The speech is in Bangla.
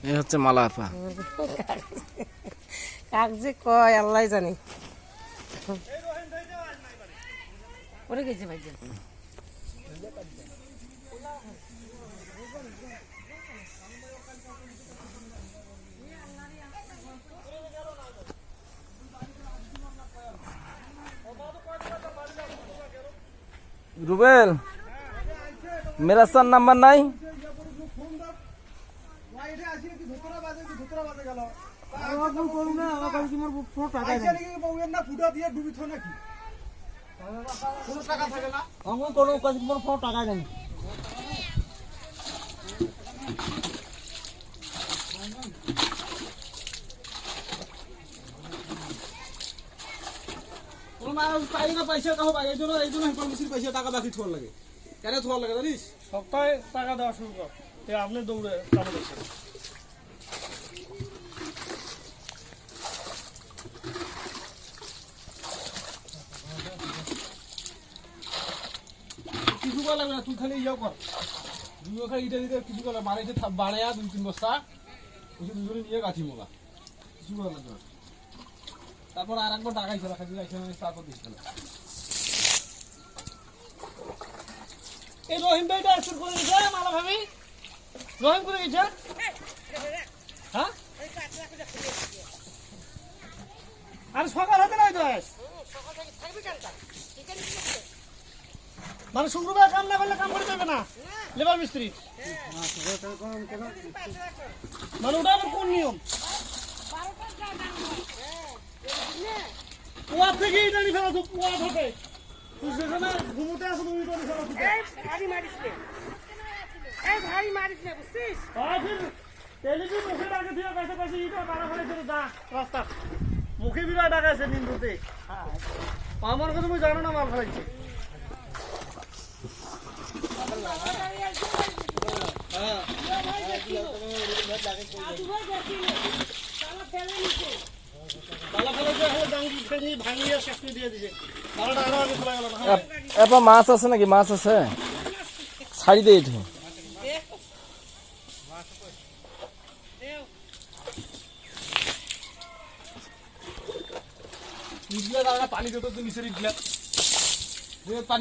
এই হচ্ছে মালা আপা। কাক যে কয় আল্লাহ জানি। পরে গেছে ভাই রুবেল, मेरा सन नंबर नहीं। পয়সা কাহো এই জন্য পয়সা টাকা বাকি থোয়ার লাগে। কেন থোয়ার লাগে জানিস? সপ্তাহে টাকা দেওয়া শুরু কর, আপনি দৌড়ে চালু করছেন। কিছু করা লাগবে না, তুই খালি ইয়ে কর, দুই খালি ইটা দিতে কিছু করা বাড়াইতে বাড়াইয়া 2-3 বস্তা দুজনে নিয়ে গাছি মোলা, কিছু করা লাগবে না। তারপর আর একবার টাকাই চলা খাইতে যাইছে তারপর দিস না। এই রহিম ভাইটা শুরু করে দিয়েছে মালা ভাবি, রহিম করে দিয়েছে। হ্যাঁ আর সকাল হাতে নাই তো মানে শুক্রবার কাম না করলে কাম করে দেবে না লেবার মিস্ত্রি, মানে ওটা আবার কোন নিয়ম? পোয়া থেকে এটা নিয়ে ফেলা তো পোয়া থাকে, তুই সেখানে ঘুমোতে আসো তুমি এটা নিয়ে ফেলা তো। মুখে ডাকে দিয়ে কাছে কাছে ইটা তারা ফেলে চলে যা রাস্তা মুখে বিরাট ডাকাছে নিন্দুতে। আমার কথা তুমি জানো না মাল ফেলাইছে। এবার মাছ আছে নাকি? মাছ আছে, ছাড়ি দে এটা। পানি দিত তো নিচে পানি